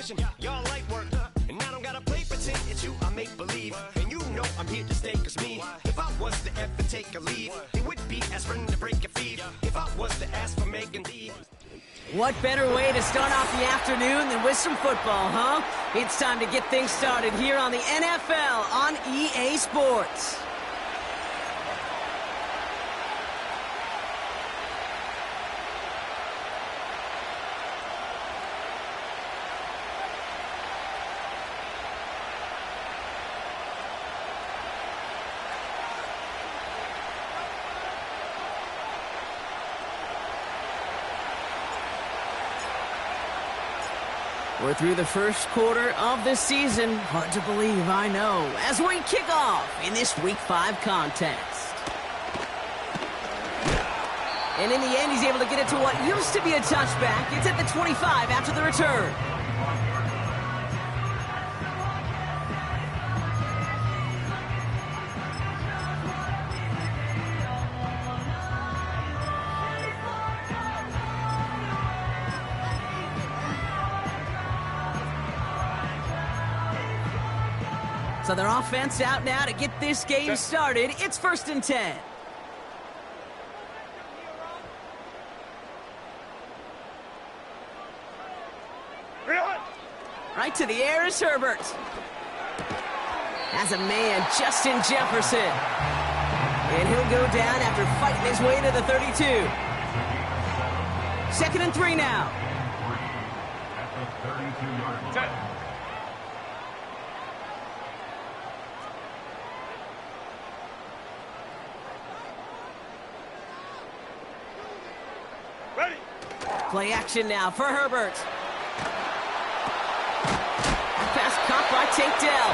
competition. Y'all light work, and I don't gotta play pretend. It's you I make believe, and you know I'm here to stay. Cause me, if I was to ever take a leave, it would be aspirin to break your feet. If I was to ask for Megan D. What better way to start off the afternoon than with some football, huh? It's time to get things started here on the NFL on EA Sports. We're through the first quarter of this season. Hard to believe, I know, as we kick off in this Week 5 contest. And in the end, he's able to get it to what used to be a touchback. It's at the 25 after the return. So their offense out now to get this game started. It's 1st and 10. Right to the air is Herbert. Has a man, Justin Jefferson. And he'll go down after fighting his way to the 32. 2nd and 3 now. Play action now for Herbert. Pass caught by Tank Dell.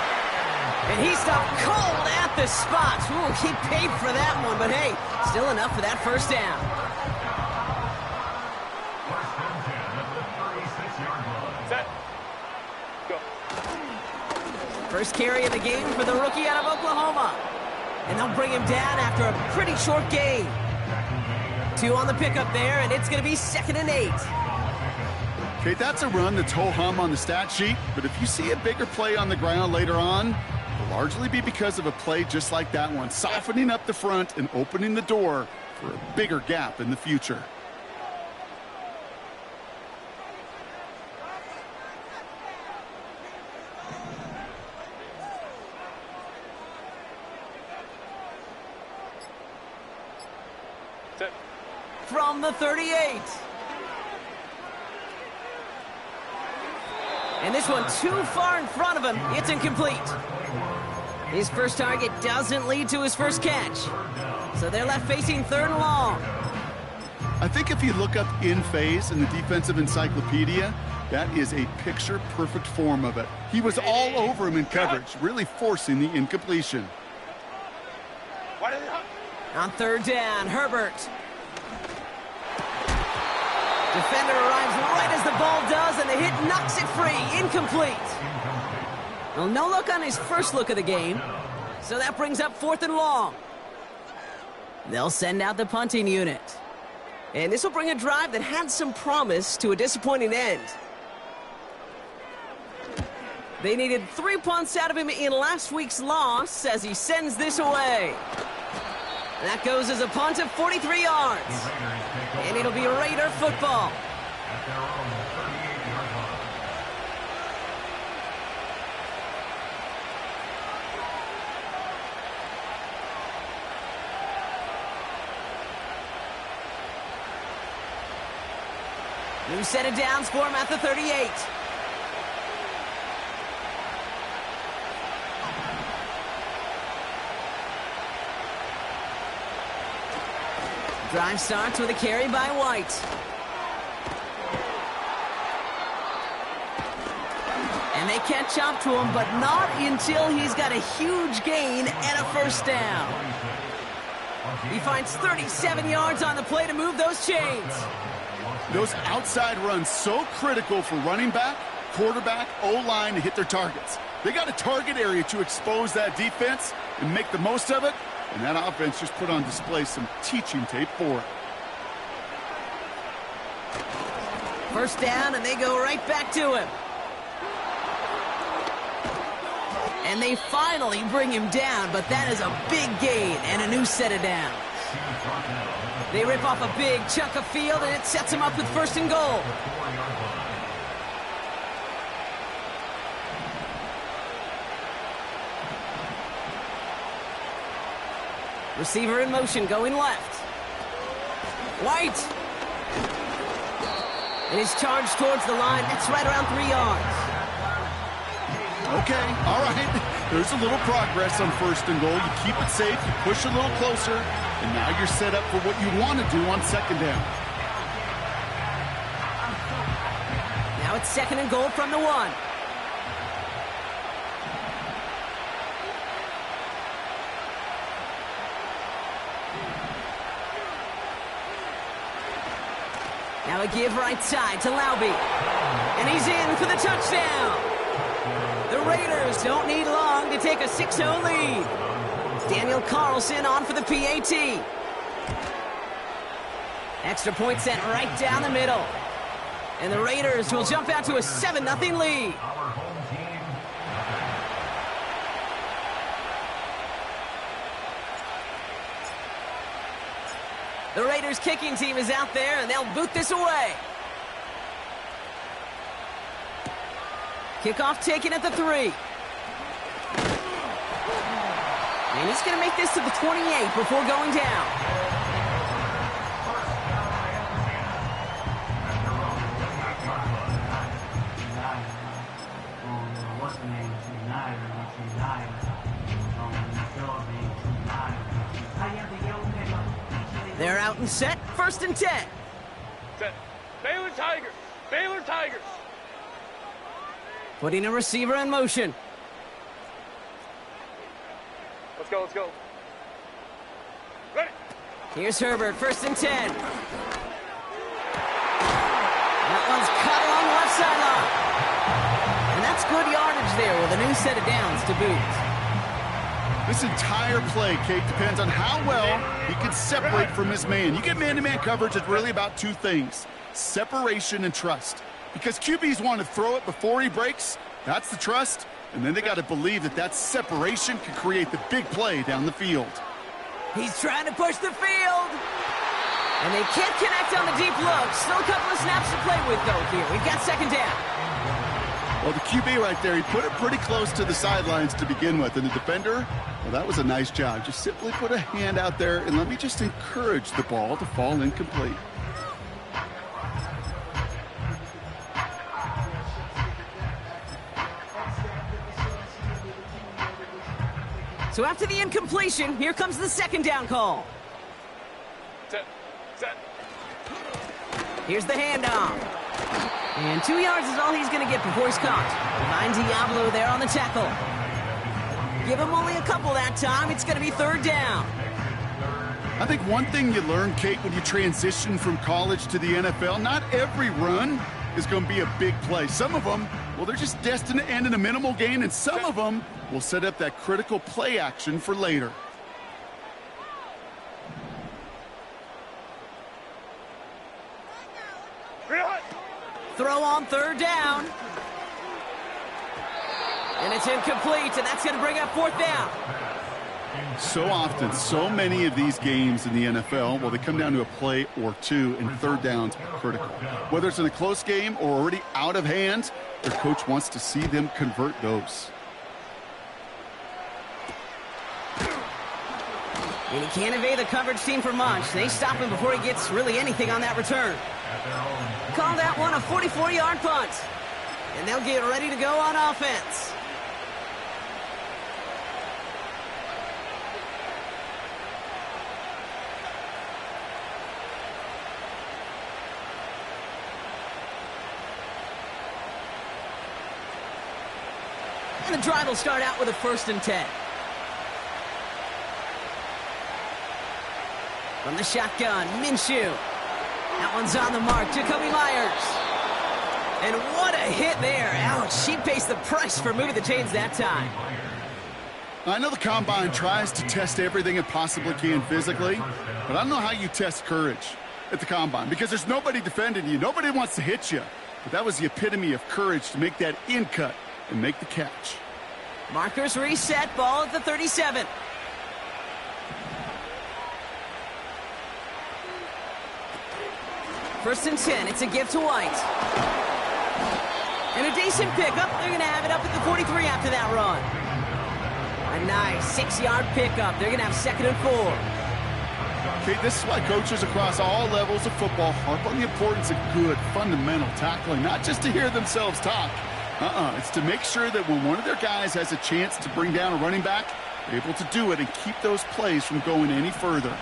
And he stopped cold at the spot. Ooh, he paid for that one, but hey, still enough for that first down. First carry of the game for the rookie out of Oklahoma. And they'll bring him down after a pretty short gain. 2 on the pickup there, and it's going to be 2nd and 8. Okay, that's a run that's ho-hum on the stat sheet, but if you see a bigger play on the ground later on, it'll largely be because of a play just like that one, softening up the front and opening the door for a bigger gap in the future. From the 38. And this one too far in front of him. It's incomplete. His first target doesn't lead to his first catch. So they're left facing 3rd and long. I think if you look up in phase in the defensive encyclopedia, that is a picture-perfect form of it. He was all over him in coverage, really forcing the incompletion. On 3rd down, Herbert. Defender arrives right as the ball does, and the hit knocks it free. Incomplete. Well, no look on his first look of the game, so that brings up 4th and long. They'll send out the punting unit. And this will bring a drive that had some promise to a disappointing end. They needed 3 punts out of him in last week's loss as he sends this away. That goes as a punt of 43 yards. And it'll be Raider football. New set of downs for him at the 38. Drive starts with a carry by White. And they catch up to him, but not until he's got a huge gain and a first down. He finds 37 yards on the play to move those chains. Those outside runs so critical for running back, quarterback, O-line to hit their targets. They got a target area to expose that defense and make the most of it. And that offense just put on display some teaching tape for it. First down, and they go right back to him. And they finally bring him down, but that is a big gain and a new set of downs. They rip off a big chunk of field, and it sets him up with 1st and goal. Receiver in motion, going left. White. And he's charged towards the line. That's right around 3 yards. Okay, all right. There's a little progress on 1st and goal. You keep it safe, you push a little closer, and now you're set up for what you want to do on 2nd down. Now it's 2nd and goal from the 1. Now a give right side to Laube. And he's in for the touchdown. The Raiders don't need long to take a 6-0 lead. Daniel Carlson on for the PAT. Extra point sent right down the middle. And the Raiders will jump out to a 7-0 lead. The Raiders kicking team is out there, and they'll boot this away. Kickoff taken at the 3. And he's going to make this to the 28 before going down. They're out and set. 1st and 10. Set. Baylor Tigers. Baylor Tigers. Putting a receiver in motion. Let's go, let's go. Ready. Here's Herbert, 1st and 10. That one's cut along the left sideline. And that's good yardage there with a new set of downs to boot. This entire play, Kate, depends on how well he can separate from his man. You get man-to-man coverage, it's really about 2 things: separation and trust. Because QBs want to throw it before he breaks, that's the trust, and then they got to believe that that separation can create the big play down the field. He's trying to push the field. And they can't connect on the deep look. Still a couple of snaps to play with, though, here. We've got 2nd down. Well, the QB right there, he put it pretty close to the sidelines to begin with. And the defender, well, that was a nice job. Just simply put a hand out there and let me just encourage the ball to fall incomplete. So after the incompletion, here comes the 2nd down call. Set. Set. Here's the handoff. And 2 yards is all he's going to get before he's caught. Behind Diablo there on the tackle. Give him only a couple that time. It's going to be 3rd down. I think one thing you learn, Kate, when you transition from college to the NFL, not every run is going to be a big play. Some of them, well, they're just destined to end in a minimal gain, and some of them will set up that critical play action for later. Throw on 3rd down. And it's incomplete, and that's going to bring up 4th down. So often, so many of these games in the NFL, well, they come down to a play or 2, and 3rd downs are critical. Whether it's in a close game or already out of hand, their coach wants to see them convert those. And he can't evade the coverage team for much. They stop him before he gets really anything on that return. Call that one a 44-yard punt. And they'll get ready to go on offense. And the drive will start out with a 1st and 10. From the shotgun, Minshew. That one's on the mark, Jacoby Myers. And what a hit there. Ouch, she pays the price for moving the chains that time. I know the Combine tries to test everything it possibly can physically, but I don't know how you test courage at the Combine because there's nobody defending you. Nobody wants to hit you. But that was the epitome of courage to make that in cut and make the catch. Markers reset, ball at the 37. First and 10, it's a give to White. And a decent pickup. They're going to have it up at the 43 after that run. A nice 6-yard pickup. They're going to have 2nd and 4. Okay, this is why coaches across all levels of football harp on the importance of good, fundamental tackling, not just to hear themselves talk. It's to make sure that when one of their guys has a chance to bring down a running back, they're able to do it and keep those plays from going any further.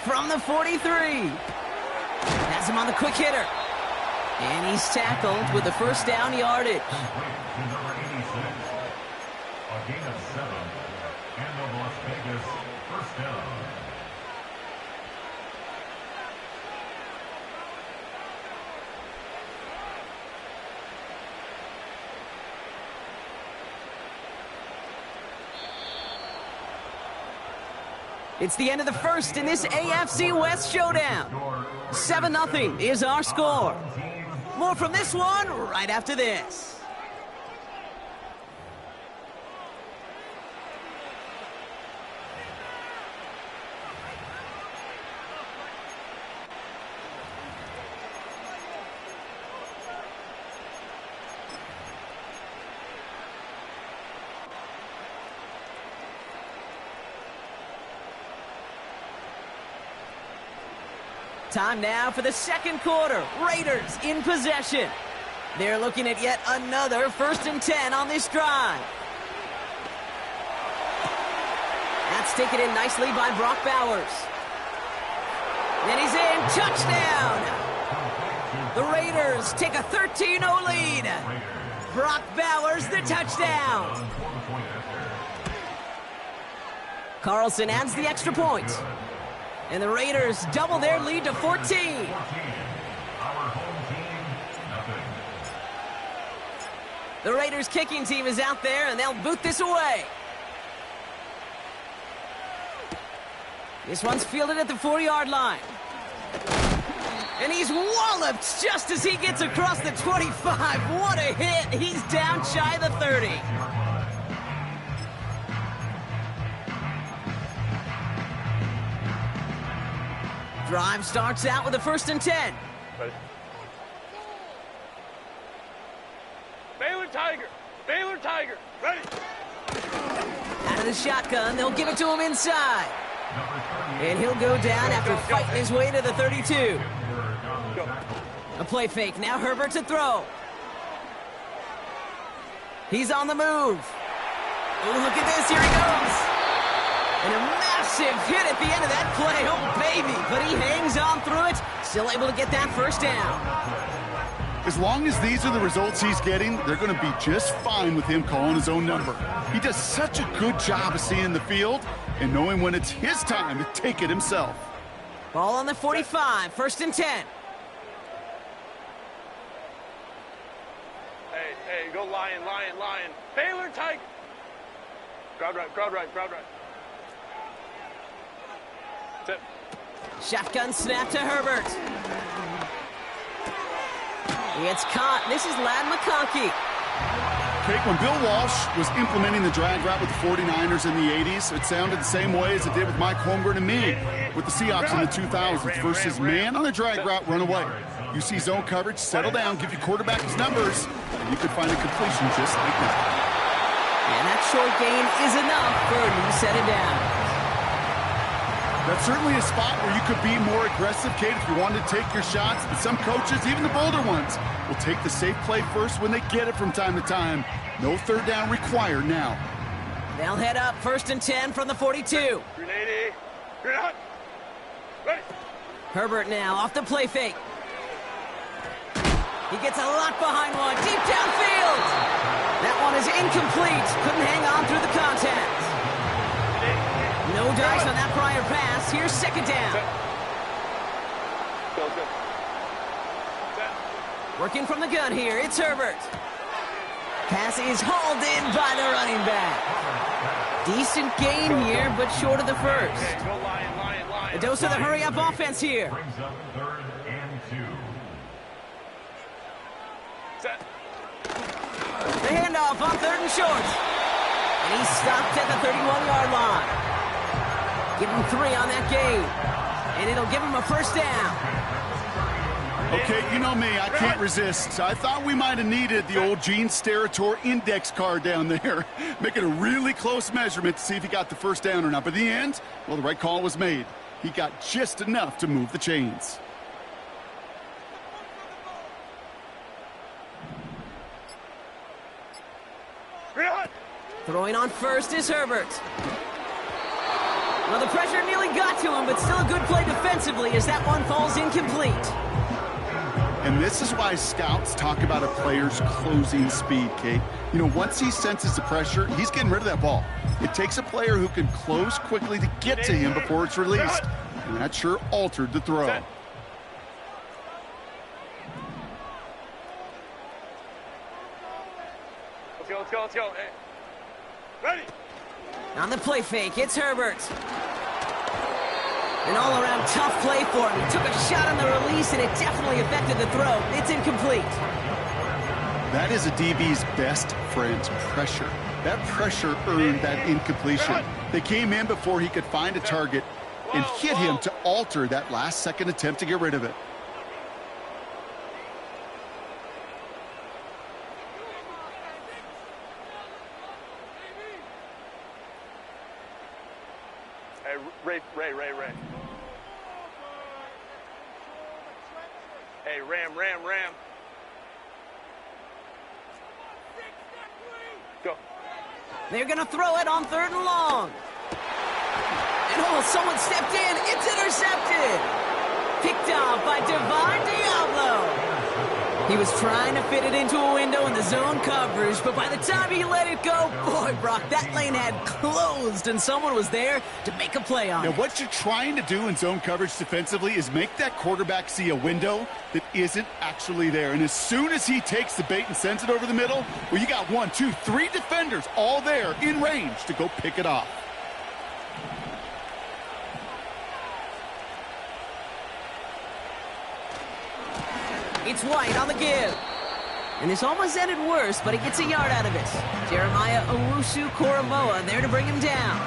From the 43. Has him on the quick hitter. And he's tackled with the first down yardage. Number 86. A gain of 7. And the Las Vegas first down. It's the end of the first in this AFC West showdown. 7-0 is our score. More from this one right after this. Time now for the second quarter. Raiders in possession. They're looking at yet another 1st and 10 on this drive. That's taken in nicely by Brock Bowers. And he's in. Touchdown! The Raiders take a 13-0 lead. Brock Bowers, the touchdown. Carlson adds the extra point. And the Raiders double their lead to 14. The Raiders kicking team is out there, and they'll boot this away. This one's fielded at the 4-yard line. And he's walloped just as he gets across the 25. What a hit. He's down shy of the 30. Drive starts out with a 1st and 10. Ready. Baylor Tiger! Baylor Tiger! Ready! Out of the shotgun, they'll give it to him inside. And he'll go down after fighting his way to the 32. Go. A play fake. Now Herbert to throw. He's on the move. Oh, look at this. Here he goes. And a massive hit at the end of that play. Oh, baby. But he hangs on through it. Still able to get that first down. As long as these are the results he's getting, they're going to be just fine with him calling his own number. He does such a good job of seeing the field and knowing when it's his time to take it himself. Ball on the 45. 1st and 10. Hey, go Lion, Lion, Lion. Baylor Tiger! Crowd right, crowd right, crowd right. Tip. Shotgun snap to Herbert. It's caught. This is Ladd McConkey. Okay, when Bill Walsh was implementing the drag route with the 49ers in the 80s, it sounded the same way as it did with Mike Holmgren and me with the Seahawks in the 2000s versus man on a drag route, run away. You see zone coverage, settle down, give your quarterback his numbers, and you could find a completion just like that. And that short gain is enough for a new set of downs. That's certainly a spot where you could be more aggressive, Kate, if you wanted to take your shots. And some coaches, even the bolder ones, will take the safe play first when they get it from time to time. No 3rd down required now. They'll head up 1st and 10 from the 42. Grenade. Grenade. Ready. Herbert now off the play fake. He gets a lot behind one. Deep downfield. That one is incomplete. Couldn't hang on through the contact. No dice on that prior pass. Here's 2nd down. Go, go. Working from the gun here. It's Herbert. Pass is hauled in by the running back. Decent gain here, but short of the first. Okay, go Lion, Lion, Lion. A dose of the hurry-up offense here. Brings up 3rd and 2. Set. The handoff on 3rd and short. And he's stopped at the 31-yard line. Give him 3 on that game. And it'll give him a first down. Okay, you know me, I can't resist. I thought we might have needed the old Gene Steratore index card down there. Making a really close measurement to see if he got the first down or not. But in the end, well, the right call was made. He got just enough to move the chains. Throwing on first is Herbert. Well, the pressure nearly got to him, but still a good play defensively as that one falls incomplete. And this is why scouts talk about a player's closing speed, Kate. You know, once he senses the pressure, he's getting rid of that ball. It takes a player who can close quickly to get to him before it's released. And that sure altered the throw. Let's go, let's go. Hey. Ready? On the play fake, it's Herbert. An all-around tough play for him. He took a shot on the release, and it definitely affected the throw. It's incomplete. That is a DB's best friend, pressure. That pressure earned that incompletion. They came in before he could find a target and hit him to alter that last-second attempt to get rid of it. Hey, Ray. Hey, Ram. Go. They're going to throw it on 3rd and long. And someone stepped in. It's intercepted. Picked off by Divine Diablo. He was trying to fit it into a window in the zone coverage, but by the time he let it go, boy, Brock, that lane had closed, and someone was there to make a play on it. Now, what you're trying to do in zone coverage defensively is make that quarterback see a window that isn't actually there. And as soon as he takes the bait and sends it over the middle, well, you got 1, 2, 3 defenders all there in range to go pick it off. It's White on the give. And this almost ended worse, but he gets a yard out of it. Jeremiah Owusu-Koramoah there to bring him down.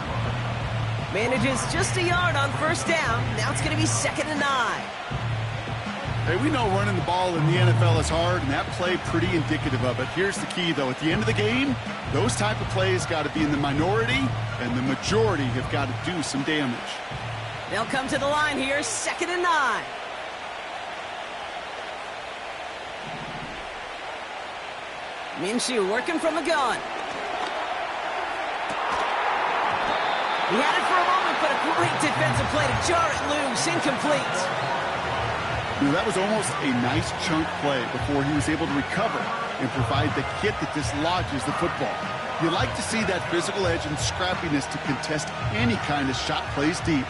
Manages just a yard on first down. Now it's going to be 2nd and 9. Hey, we know running the ball in the NFL is hard, and that play pretty indicative of it. Here's the key, though. At the end of the game, those type of plays got to be in the minority, and the majority have got to do some damage. They'll come to the line here, 2nd and 9. Minshew working from the gun. He had it for a moment, but a great defensive play to jar it loose. Incomplete. You know, that was almost a nice chunk play before he was able to recover and provide the hit that dislodges the football. You like to see that physical edge and scrappiness to contest any kind of shot plays deep.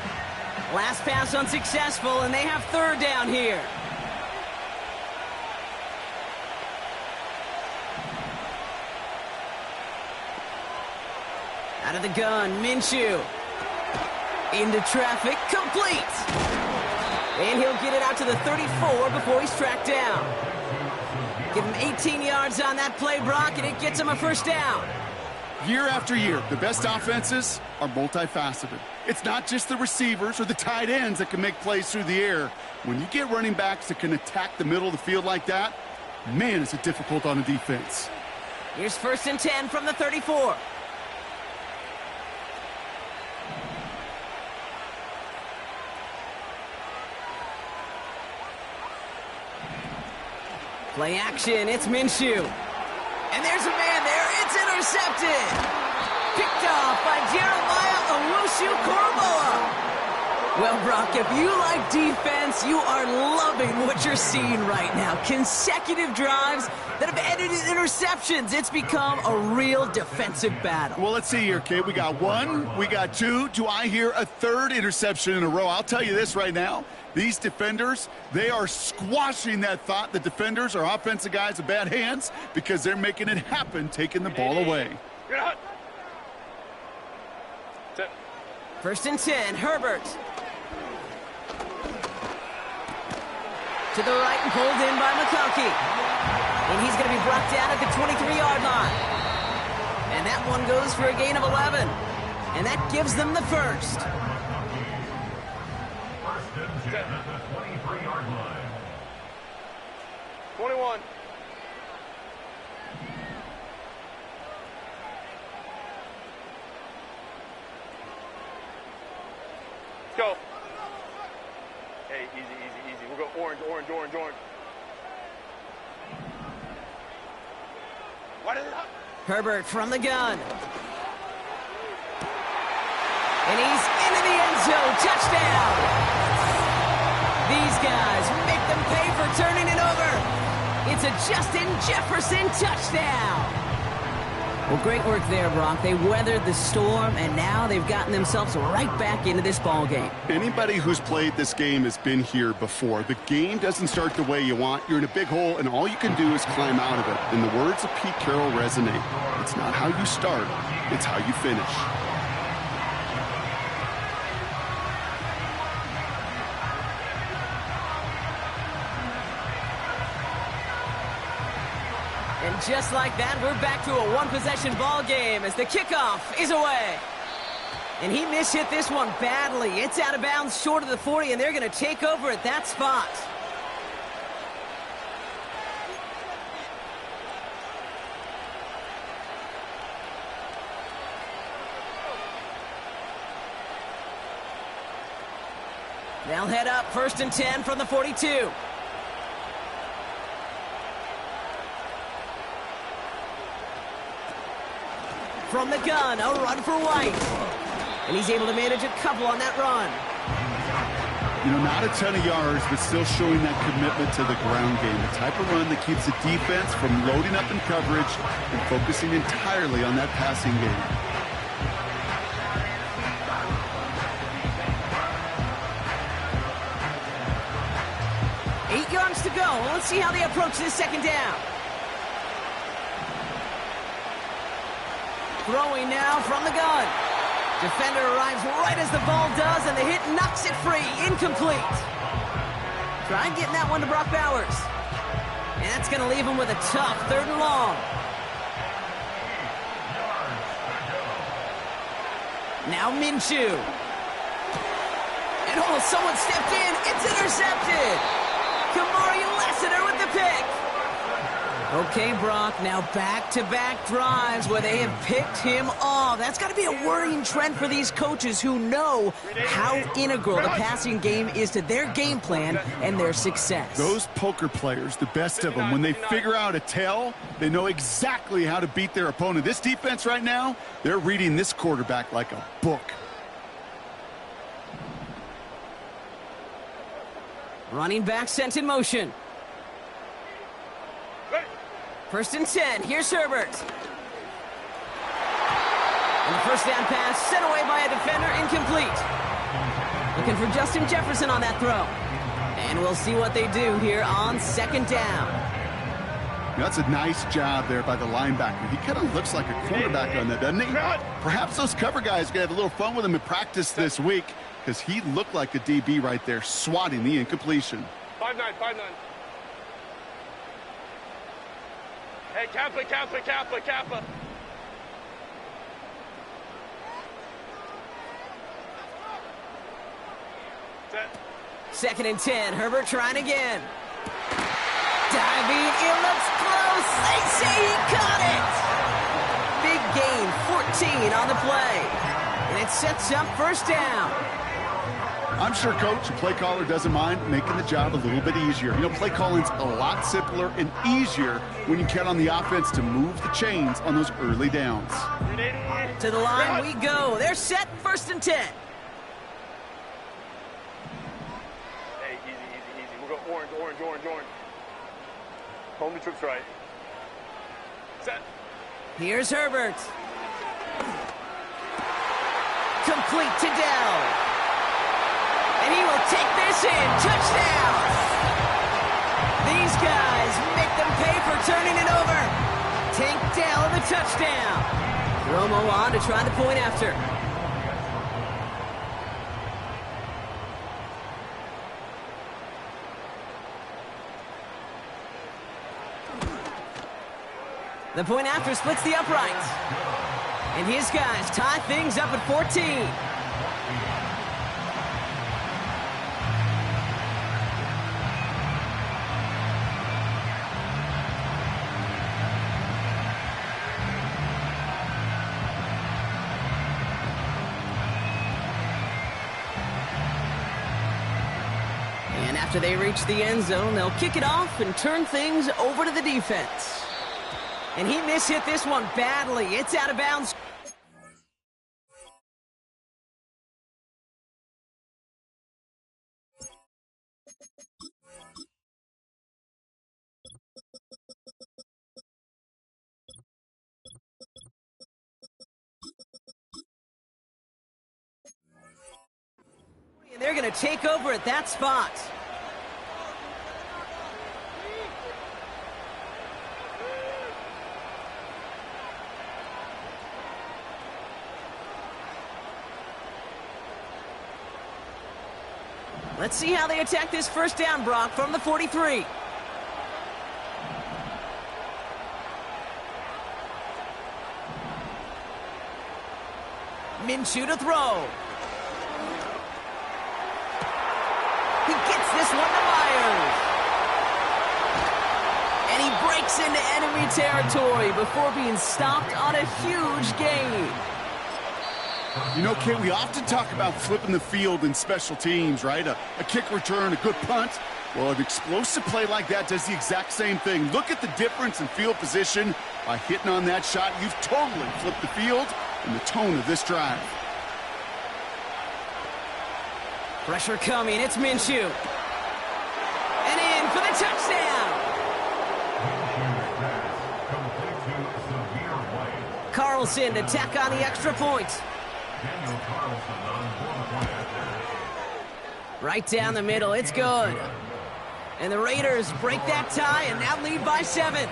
Last pass unsuccessful, and they have 3rd down here. Out of the gun, Minshew. Into traffic, complete. And he'll get it out to the 34 before he's tracked down. Give him 18 yards on that play, Brock, and it gets him a first down. Year after year, the best offenses are multifaceted. It's not just the receivers or the tight ends that can make plays through the air. When you get running backs that can attack the middle of the field like that, man, is it difficult on a defense. Here's 1st and 10 from the 34. Play action, it's Minshew. And there's a man there, it's intercepted. Picked off by Jeremiah Owusu-Koramoah. Well, Brock, if you like defense, you are loving what you're seeing right now. Consecutive drives that have ended in interceptions. It's become a real defensive battle. Well, let's see here, Kate. We got 1, we got 2. Do I hear a 3rd interception in a row? I'll tell you this right now. These defenders, they are squashing that thought. The defenders are offensive guys with bad hands because they're making it happen, taking the ball away. Set. 1st and 10, Herbert. To the right and pulled in by McConkey. And he's going to be brought down at the 23-yard line. And that one goes for a gain of 11. And that gives them the first. 1st and 10 at the 23-yard line. 21. Let's go. Hey, easy, easy, easy. We'll go orange, orange, orange, orange. Why did it not? Herbert from the gun. And he's into the end zone. Touchdown! These guys make them pay for turning it over. It's a Justin Jefferson touchdown. Well, great work there, Brock. They weathered the storm, and now they've gotten themselves right back into this ball game. Anybody who's played this game has been here before. The game doesn't start the way you want. You're in a big hole, and all you can do is climb out of it. And the words of Pete Carroll resonate. It's not how you start, it's how you finish. And just like that, we're back to a one-possession ball game as the kickoff is away. And he mishit this one badly. It's out of bounds short of the 40, and they're going to take over at that spot. They'll head up 1st and 10 from the 42. From the gun, a run for White. And he's able to manage a couple on that run. You know, not a ton of yards, but still showing that commitment to the ground game. The type of run that keeps the defense from loading up in coverage and focusing entirely on that passing game. Eight yards to go. Well, let's see how they approach this 2nd down. Throwing now from the gun. Defender arrives right as the ball does, and the hit knocks it free. Incomplete. Try getting that one to Brock Bowers. And that's going to leave him with a tough 3rd and long. Now Minshew. And oh, someone stepped in. It's intercepted. Kamari Lassiter with the pick. Okay, Brock, now back-to-back drives where they have picked him off. That's got to be a worrying trend for these coaches who know how integral the passing game is to their game plan and their success. Those poker players, the best of them, when they figure out a tell, they know exactly how to beat their opponent. This defense right now, they're reading this quarterback like a book. Running back sent in motion. 1st and 10. Here's Herbert. And the 1st down pass sent away by a defender, incomplete. Looking for Justin Jefferson on that throw. And we'll see what they do here on 2nd down. That's a nice job there by the linebacker. He kind of looks like a quarterback on that, doesn't he? Perhaps those cover guys are going to have a little fun with him in practice this week because he looked like a DB right there, swatting the incompletion. 5-9, 5-9. Hey, Kappa, Kappa, Kappa, Kappa. Set. 2nd and 10. Herbert trying again. Diving. It looks close. They say he caught it. Big gain, 14 on the play. And it sets up 1st down. I'm sure Coach, the play caller, doesn't mind making the job a little bit easier. You know, play calling's a lot simpler and easier when you count on the offense to move the chains on those early downs. To the line we go. They're set 1st and 10. Hey, easy, easy, easy. We'll go orange, orange, orange, orange. Home the troops right. Set. Here's Herbert. Complete to Dell. And he will take this in. Touchdown! These guys make them pay for turning it over. Tank Dell the touchdown. Romo on to try the point after. The point after splits the uprights. And his guys tie things up at 14. And after they reach the end zone, they'll kick it off and turn things over to the defense. And he mishit this one badly. It's out of bounds. And they're going to take over at that spot. Let's see how they attack this first down, Brock, from the 43. Minshew to throw. He gets this one to Myers. And he breaks into enemy territory before being stopped on a huge gain. You know, Kate, we often talk about flipping the field in special teams, right? A kick return, a good punt. Well, an explosive play like that does the exact same thing. Look at the difference in field position. By hitting on that shot, you've totally flipped the field and the tone of this drive. Pressure coming, it's Minshew. And in for the touchdown. Carlson to tack on the extra point. Right down the middle, it's good. And the Raiders break that tie and now lead by 7.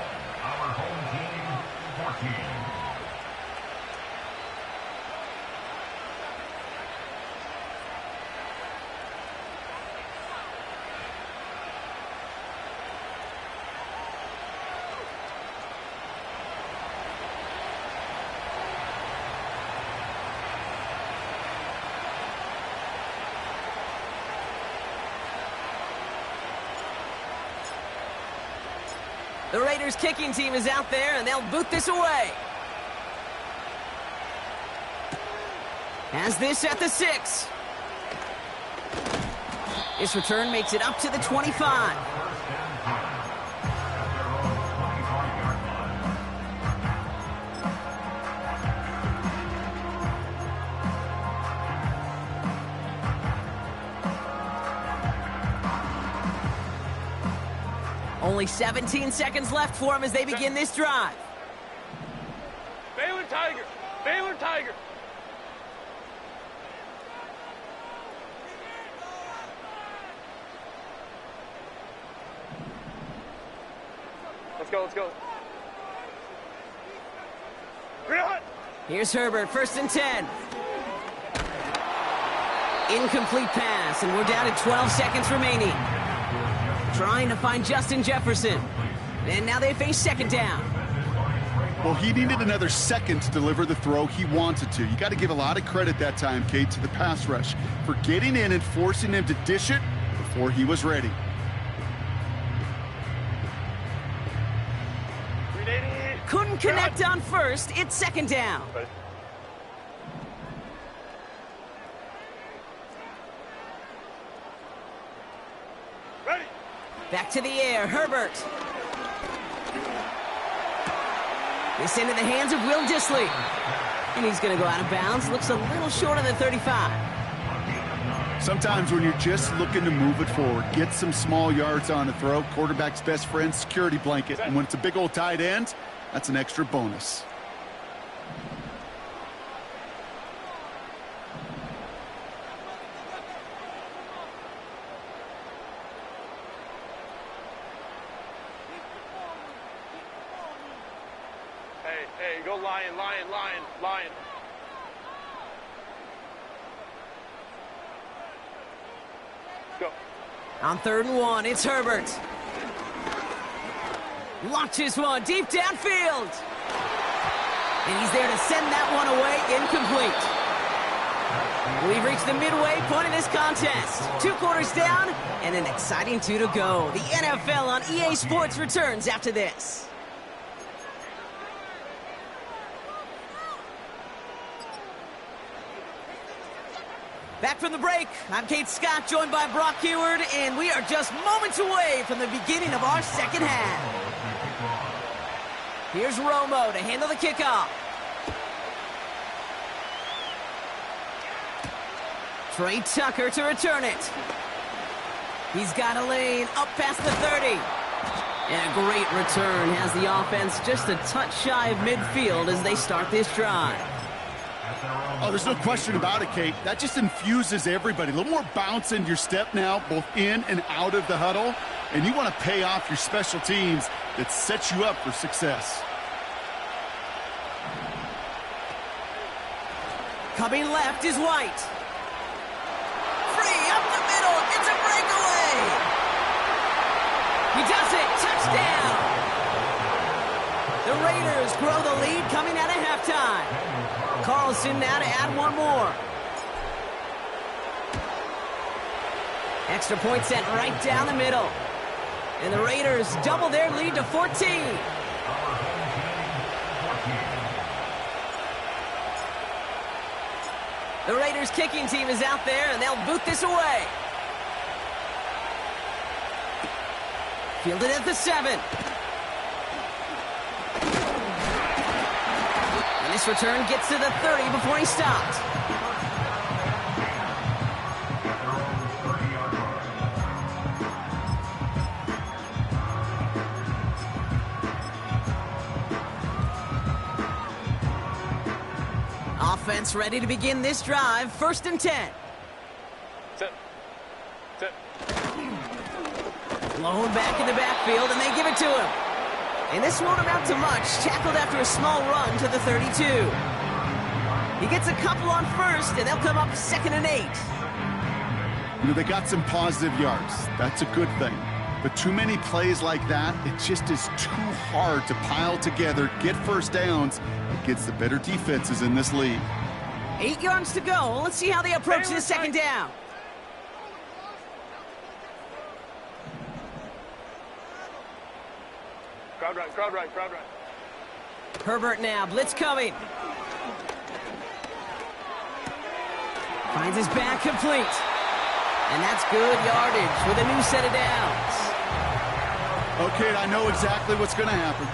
The Raiders kicking team is out there, and they'll boot this away. Has this at the 6. This return makes it up to the 25. Only 17 seconds left for him as they begin this drive. Baylor Tiger! Baylor Tiger! Let's go, let's go. Here's Herbert, 1st and 10. Incomplete pass, and we're down to 12 seconds remaining. Trying to find Justin Jefferson. And now they face 2nd down. Well, he needed another second to deliver the throw he wanted to. You got to give a lot of credit that time, Kate, to the pass rush for getting in and forcing him to dish it before he was ready. Couldn't connect on first. It's 2nd down. Back to the air, Herbert. This into the hands of Will Dissly. And he's going to go out of bounds. Looks a little short of the 35. Sometimes when you're just looking to move it forward, get some small yards on the throw, quarterback's best friend, security blanket. And when it's a big old tight end, that's an extra bonus. Hey, go Lion, Lion, Lion, Lion. Go. On 3rd and 1, it's Herbert. Launches one deep downfield. And he's there to send that one away, incomplete. We've reached the midway point of this contest. 2 quarters down, and an exciting 2 to go. The NFL on EA Sports returns after this. Back from the break, I'm Kate Scott, joined by Brock Huard, and we are just moments away from the beginning of our second half. Here's Romo to handle the kickoff. Trey Tucker to return it. He's got a lane up past the 30. And a great return has the offense just a touch shy of midfield as they start this drive. Oh, there's no question about it, Kate. That just infuses everybody. A little more bounce into your step now, both in and out of the huddle. And you want to pay off your special teams that sets you up for success. Coming left is White. Free up the middle. It's a breakaway. He does it. Touchdown. The Raiders grow the lead coming out of halftime. Carlson now to add one more. Extra point sent right down the middle. And the Raiders double their lead to 14. The Raiders kicking team is out there, and they'll boot this away. Fielded at the 7. And this return gets to the 30 before he stopped. Offense ready to begin this drive. 1st and 10. Sit. Blown back in the backfield, and they give it to him. And this won't amount to much. Tackled after a small run to the 32. He gets a couple on 1st, and they'll come up 2nd and 8. You know, they got some positive yards. That's a good thing. But too many plays like that, it just is too hard to pile together, get first downs against the better defenses in this league. 8 yards to go. Let's see how they approach this 2nd down. Crowd right. Herbert now. Blitz coming. Finds his back complete. And that's good yardage with a new set of downs. Okay, I know exactly what's going to happen.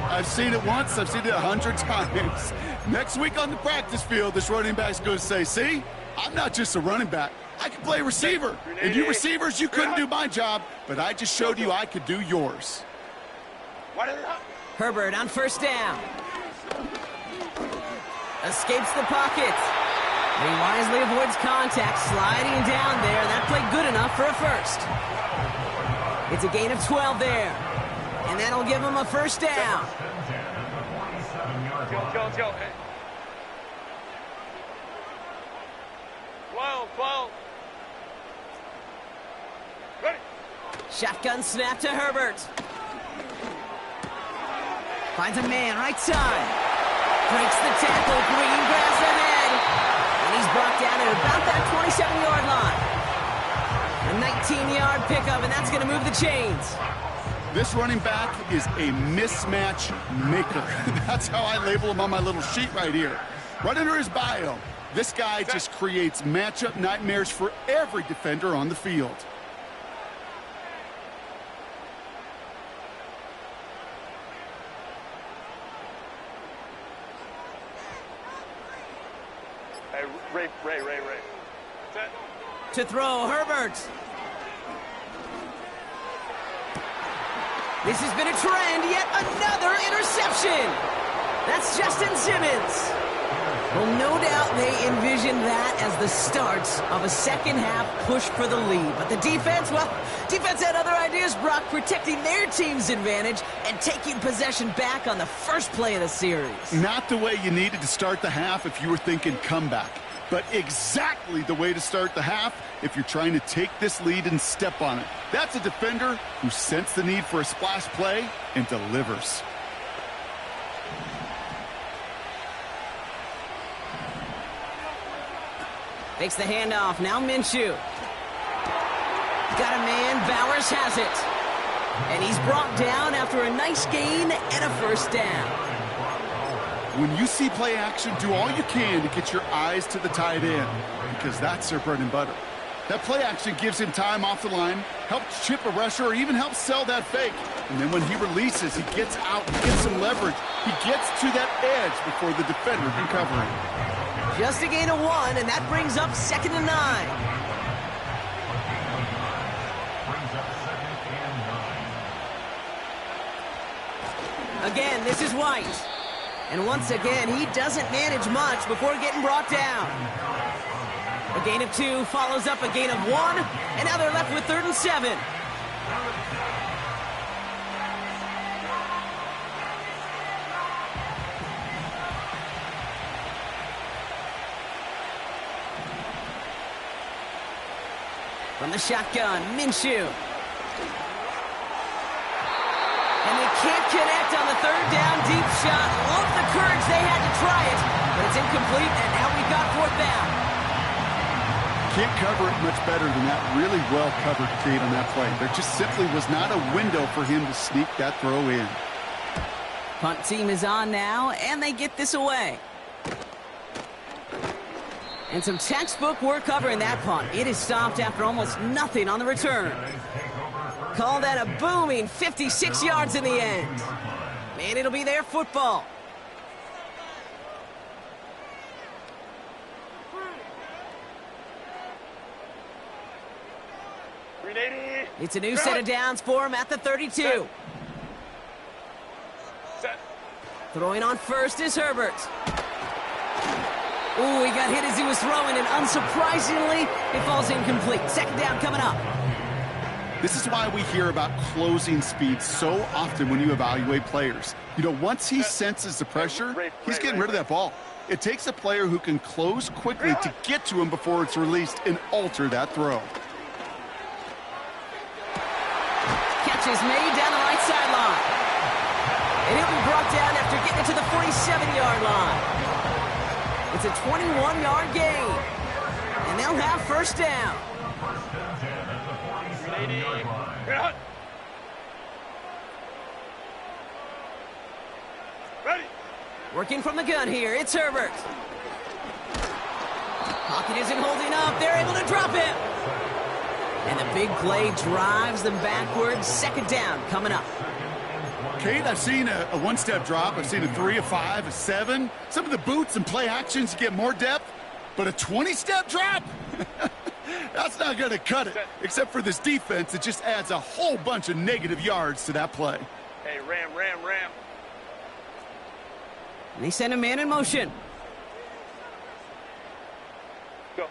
I've seen it once. I've seen it 100 times. Next week on the practice field, this running back's going to say, see, I'm not just a running back. I can play receiver. And you receivers, you couldn't do my job, but I just showed you I could do yours. Herbert on 1st down. Escapes the pocket. He wisely avoids contact, sliding down there. That played good enough for a 1st. It's a gain of 12 there. And that'll give him a 1st down. Let's go. Hey. 12. Ready. Shotgun snap to Herbert. Finds a man right side. Breaks the tackle. Green grass ahead. And he's brought down at about that 27-yard line. A 19-yard pickup, and that's going to move the chains. This running back is a mismatch maker. That's how I label him on my little sheet right here. Right under his bio, this guy just creates matchup nightmares for every defender on the field. Hey, Ray. To throw, Herbert. This has been a trend, yet another interception. That's Justin Simmons. Well, no doubt they envisioned that as the start of a 2nd half push for the lead. But the defense had other ideas, Brock, protecting their team's advantage and taking possession back on the 1st play of the series. Not the way you needed to start the half if you were thinking comeback, but exactly the way to start the half if you're trying to take this lead and step on it. That's a defender who sensed the need for a splash play and delivers. Fakes the handoff. Now Minshew. Got a man. Bowers has it. And he's brought down after a nice gain and a first down. When you see play action, do all you can to get your eyes to the tight end, because that's their bread and butter. That play action gives him time off the line, helps chip a rusher, or even helps sell that fake. And then when he releases, he gets out, he gets some leverage. He gets to that edge before the defender can cover him. Just a gain of 1, and that brings up 2nd and 9. Brings up 2nd and 9. Again, this is White. And once again, he doesn't manage much before getting brought down. A gain of 2 follows up a gain of 1, and now they're left with 3rd and 7. From the shotgun, Minshew. And they can't connect on the 3rd down deep shot. Love the courage they had to try it, but it's incomplete, and now we've got 4th down. Can't cover it much better than that really well-covered Cade on that play. There just simply was not a window for him to sneak that throw in. Punt team is on now, and they get this away. And some textbook work covering that punt. It is stopped after almost nothing on the return. Call that a booming 56 yards in the end. And it'll be their football. It's a new set of downs for him at the 32. Set. Throwing on first is Herbert. Ooh, he got hit as he was throwing, and unsurprisingly, it falls incomplete. 2nd down coming up. This is why we hear about closing speed so often when you evaluate players. You know, once he senses the pressure, he's getting rid of that ball. It takes a player who can close quickly to get to him before it's released and alter that throw. Catch is made down the right sideline. And he'll be brought down after getting it to the 47-yard line. It's a 21-yard gain. And they'll have 1st down. Ready. Working from the gun here, it's Herbert. Pocket isn't holding up. They're able to drop him. And the big play drives them backwards. 2nd down coming up. Cade, I've seen a one-step drop. I've seen a 3, a 5, a 7. Some of the boots and play actions get more depth, but a 20-step drop? That's not going to cut it. Except for this defense, it just adds a whole bunch of negative yards to that play. Hey, ram. And they send a man in motion. Go.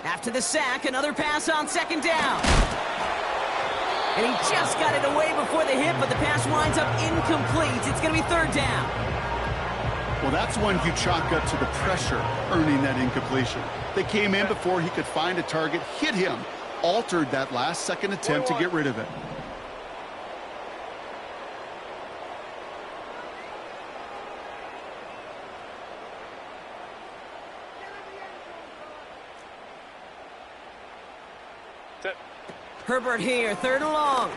After the sack, another pass on 2nd down. And he just got it away before the hit, but the pass winds up incomplete. It's going to be 3rd down. Well, that's one you chalk up to the pressure earning that incompletion. They came in before he could find a target, hit him, altered that last-second attempt to get rid of it. Set. Herbert here, 3rd and long.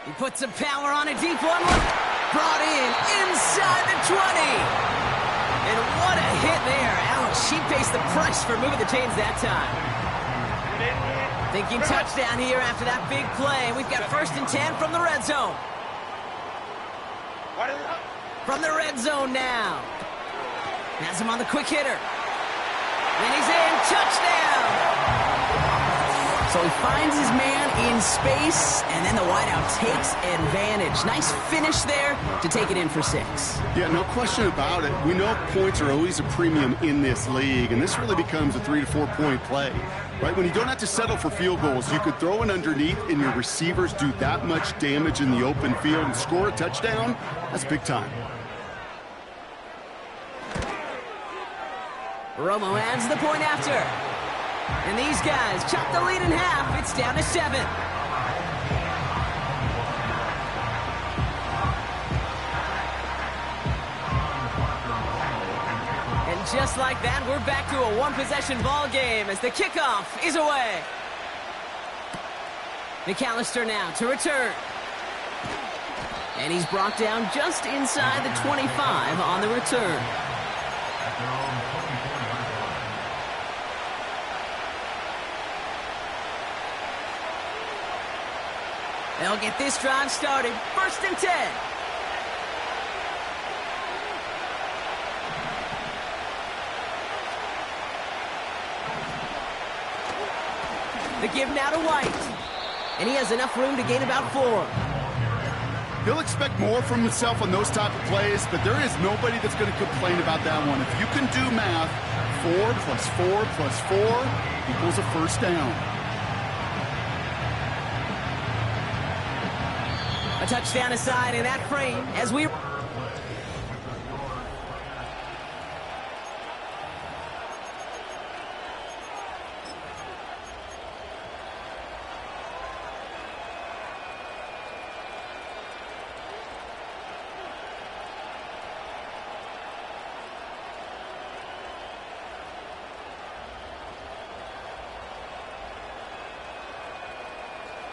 He puts some power on a deep one. Brought in inside the 20. And what a hit there. Ouch, she pays the price for moving the chains that time. Thinking touchdown here after that big play. We've got 1st and 10 from the red zone. From the red zone now. Has him on the quick hitter. And he's in. Touchdown. So he finds his man in space, and then the wideout takes advantage. Nice finish there to take it in for 6. Yeah, no question about it. We know points are always a premium in this league, and this really becomes a 3 to 4 point play. Right? When you don't have to settle for field goals, you could throw it underneath and your receivers do that much damage in the open field and score a touchdown. That's big time. Romo adds the point after. And these guys chop the lead in half. It's down to 7. And And just like that, we're back to a one-possession ball game as the kickoff is away. McAllister now to return. And he's brought down just inside the 25 on the return. At their own 24-yard line. They'll get this drive started. 1st and 10. The give now to White. And he has enough room to gain about 4. He'll expect more from himself on those type of plays, but there is nobody that's going to complain about that one. If you can do math, 4 plus 4 plus 4 equals a first down. A touchdown aside in that frame as we...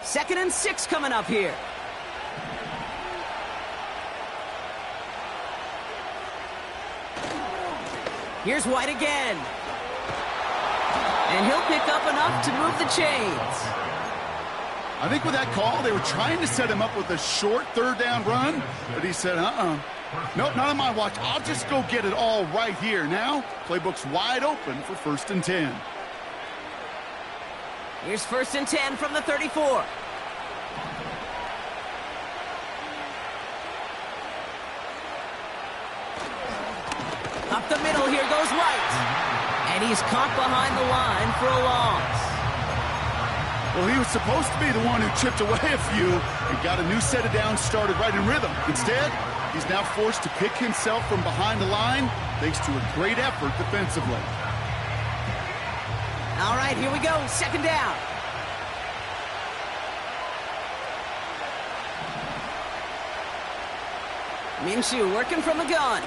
Second and 6 coming up here. Here's White again. And he'll pick up enough to move the chains. I think with that call, they were trying to set him up with a short 3rd down run, but he said, nope, not on my watch. I'll just go get it all right here. Now, playbook's wide open for 1st and 10. Here's 1st and 10 from the 34. Up the middle, here goes White. And he's caught behind the line for a loss. Well, he was supposed to be the one who chipped away a few and got a new set of downs started right in rhythm. Instead, he's now forced to pick himself from behind the line thanks to a great effort defensively. All right, here we go. 2nd down. Minshew working from the gun.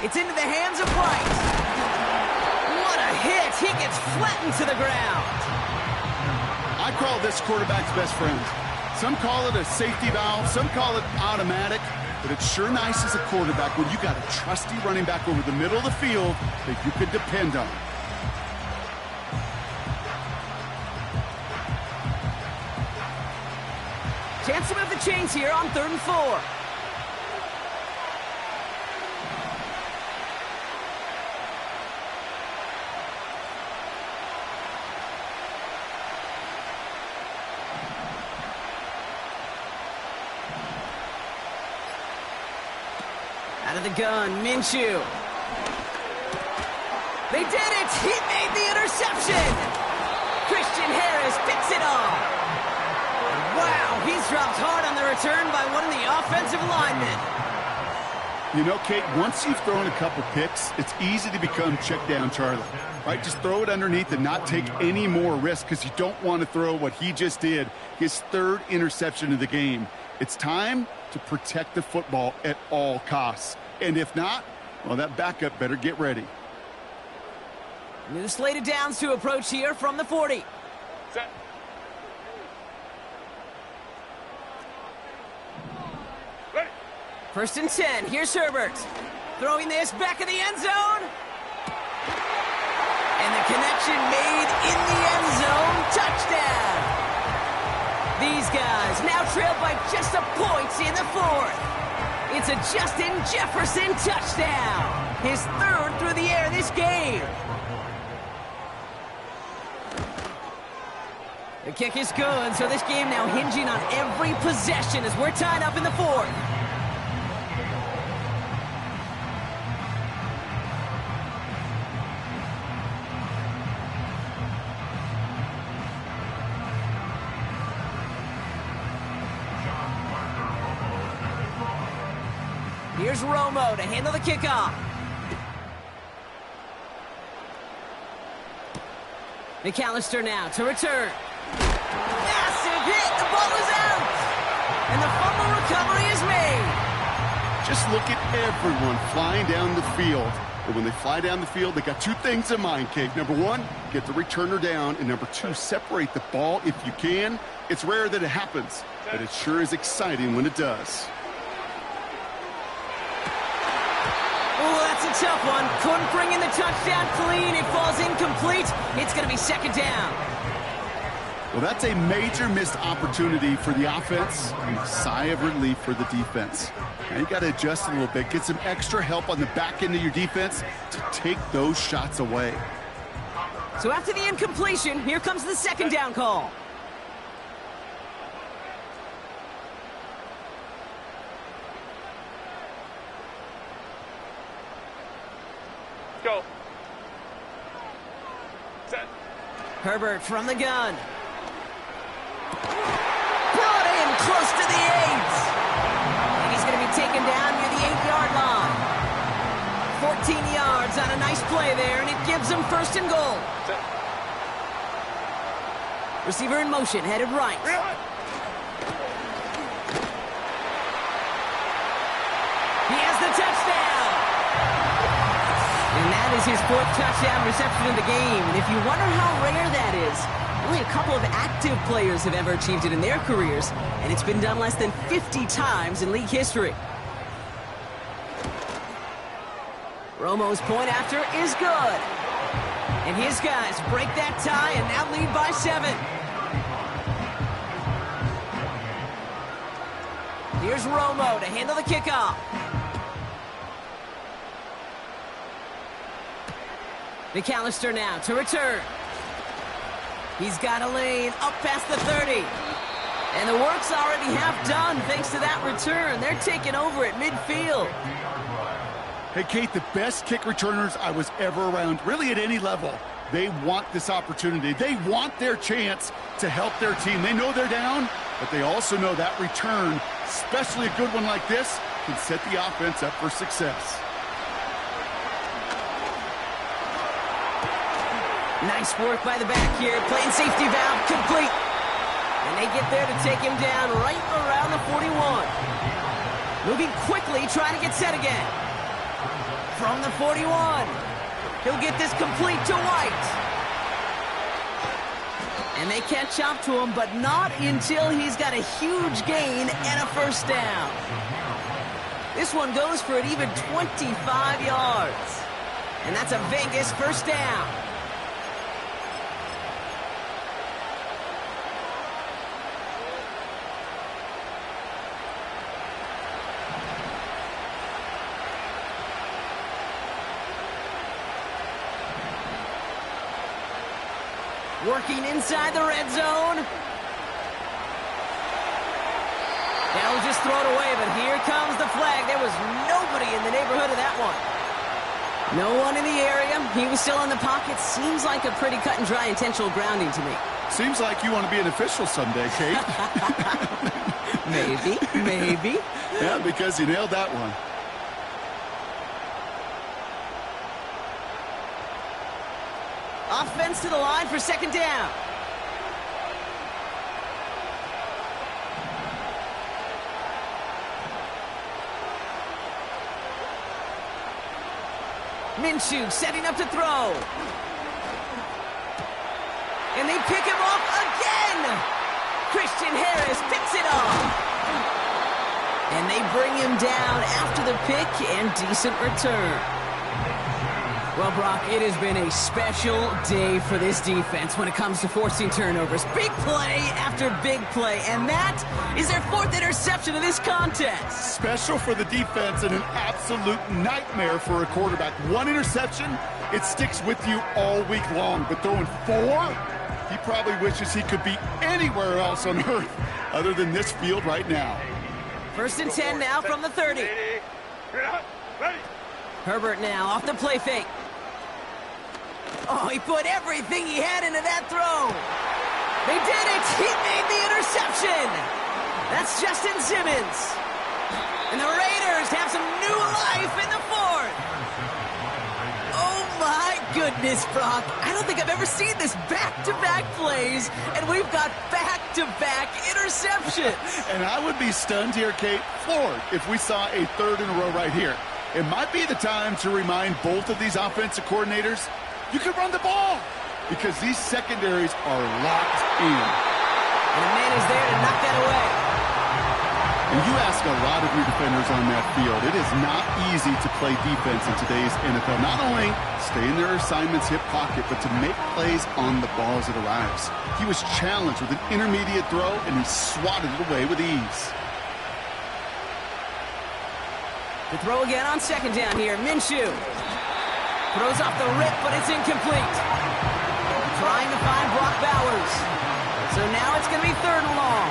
It's into the hands of White. What a hit. He gets flattened to the ground. I call this quarterback's best friend. Some call it a safety valve. Some call it automatic. But it's sure nice as a quarterback when you got a trusty running back over the middle of the field that you could depend on. Chance to move the chains here on 3rd and 4. Out of the gun, Minshew. They did it! He made the interception! Christian Harris picks it off. Wow, he's dropped hard on the return by one of the offensive linemen. You know, Kate, once you've thrown a couple picks, it's easy to become check down Charlie, right? Just throw it underneath and not take any more risk because you don't want to throw what he just did, his 3rd interception of the game. It's time to protect the football at all costs. And if not, well, that backup better get ready. New slate of downs to approach here from the 40. Set. Ready. 1st and 10. Here's Herbert. Throwing this back in the end zone. And the connection made in the end zone. Touchdown. These guys now trailed by just a point in the 4th. It's a Justin Jefferson touchdown. His 3rd through the air this game. The kick is good, so this game now hinging on every possession as we're tied up in the 4th. Here's Romo to handle the kickoff. McAllister now to return. Massive hit. The ball is out. And the fumble recovery is made. Just look at everyone flying down the field. But when they fly down the field, they got two things in mind, Kate. Number one, get the returner down. And number two, separate the ball if you can. It's rare that it happens, but it sure is exciting when it does. Oh, that's a tough one. Couldn't bring in the touchdown clean. It falls incomplete. It's going to be second down. Well, that's a major missed opportunity for the offense and a sigh of relief for the defense. Now you got to adjust a little bit, get some extra help on the back end of your defense to take those shots away. So after the incompletion, here comes the second down call. Go. Set. Herbert from the gun. Brought in close to the 8. And he's going to be taken down near the 8-yard line. 14 yards on a nice play there, and it gives him first and goal. Set. Receiver in motion, headed right. He has the touchdown. And that is his 4th touchdown reception of the game. And if you wonder how rare that is, only a couple of active players have ever achieved it in their careers, and it's been done less than 50 times in league history. Romo's point after is good. And his guys break that tie and now lead by 7. Here's Romo to handle the kickoff. McAllister now to return. He's got a lane up past the 30. And the work's already half done thanks to that return. They're taking over at midfield. Hey, Kate, the best kick returners I was ever around, really at any level, they want this opportunity. They want their chance to help their team. They know they're down, but they also know that return, especially a good one like this, can set the offense up for success. Nice work by the back here. Playing safety valve complete. And they get there to take him down right around the 41. Moving quickly, trying to get set again. From the 41. He'll get this complete to White. And they catch up to him, but not until he's got a huge gain and a first down. This one goes for an even 25 yards. And that's a Vegas first down. Working inside the red zone. They'll just throw it away, but here comes the flag. There was nobody in the neighborhood of that one. No one in the area. He was still in the pocket. Seems like a pretty cut and dry intentional grounding to me. Seems like you want to be an official someday, Kate. Maybe. Yeah, because you nailed that one. Offense to the line for second down. Minshew setting up to throw. And they pick him off again. Christian Harris picks it off. And they bring him down after the pick and decent return. Well, Brock, it has been a special day for this defense when it comes to forcing turnovers. Big play after big play, and that is their 4th interception of this contest. Special for the defense and an absolute nightmare for a quarterback. 1 interception, it sticks with you all week long. But throwing 4, he probably wishes he could be anywhere else on earth other than this field right now. First and 10 now from the 30. Ready. Herbert now off the play fake. Oh, he put everything he had into that throw. They did it. He made the interception. That's Justin Simmons. And the Raiders have some new life in the 4th. Oh, my goodness, Brock. I don't think I've ever seen this back-to-back plays, and we've got back-to-back interceptions. And I would be stunned here, Kate, floored, if we saw a 3rd in a row right here. It might be the time to remind both of these offensive coordinators, you can run the ball because these secondaries are locked in. And a man is there to knock that away. And you ask a lot of your defenders on that field. It is not easy to play defense in today's NFL. Not only stay in their assignment's hip pocket, but to make plays on the ball as it arrives. He was challenged with an intermediate throw, and he swatted it away with ease. To throw again on second down here, Minshew. Throws off the rip, but it's incomplete. Trying to find Brock Bowers. So now it's going to be 3rd and long.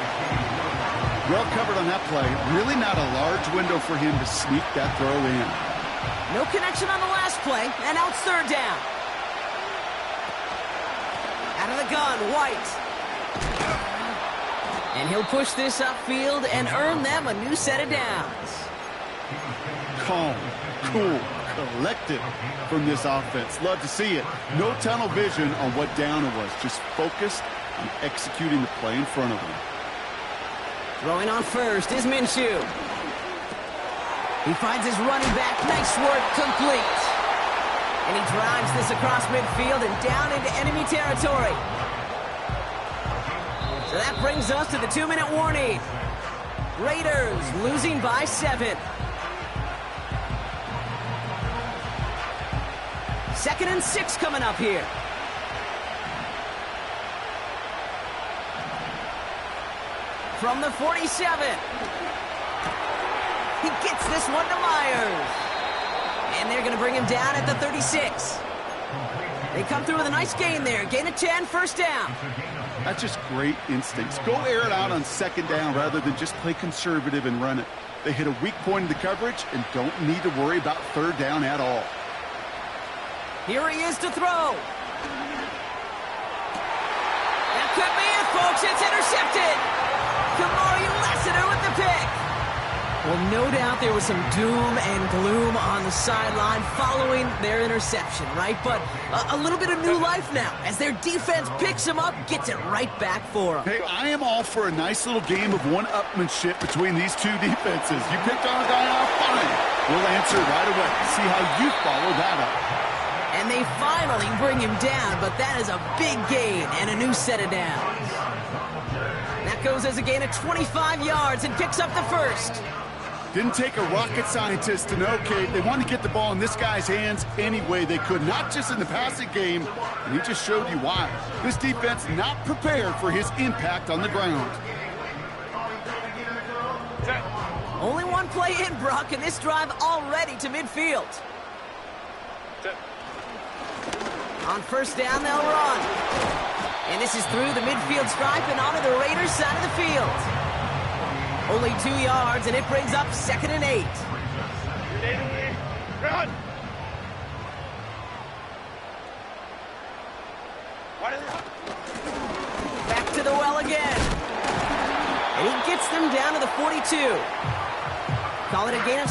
Well covered on that play. Really not a large window for him to sneak that throw in. No connection on the last play, and now it's 3rd down. Out of the gun, White. And he'll push this upfield and earn them a new set of downs. Calm, cool, collected from this offense. Love to see it. No tunnel vision on what down it was. Just focused on executing the play in front of them. Throwing on first is Minshew. He finds his running back. Nice work, complete. And he drives this across midfield and down into enemy territory. So that brings us to the 2-minute warning. Raiders losing by 7. 2nd and 6 coming up here. From the 47. He gets this one to Myers. And they're going to bring him down at the 36. They come through with a nice gain there. Gain of 10, 1st down. That's just great instincts. Go air it out on 2nd down rather than just play conservative and run it. They hit a weak point in the coverage and don't need to worry about 3rd down at all. Here he is to throw. That could be it, folks. It's intercepted. Kamari Lassiter with the pick. Well, no doubt there was some doom and gloom on the sideline following their interception, right? But a little bit of new life now as their defense picks him up, gets it right back for him. Hey, I am all for a nice little game of one-upmanship between these two defenses. You picked on a guy off, fine. We'll answer right away. See how you follow that up. And they finally bring him down, but that is a big gain and a new set of downs. That goes as a gain of 25 yards and picks up the 1st. Didn't take a rocket scientist to know, Kate. They wanted to get the ball in this guy's hands any way they could, not just in the passing game, and he just showed you why. This defense not prepared for his impact on the ground. Only one play in, Brock, and this drive already to midfield. On 1st down, they'll run. And this is through the midfield stripe and onto the Raiders' side of the field. Only 2 yards, and it brings up 2nd and 8. Run! Back to the well again. And he gets them down to the 42. Call it a gain of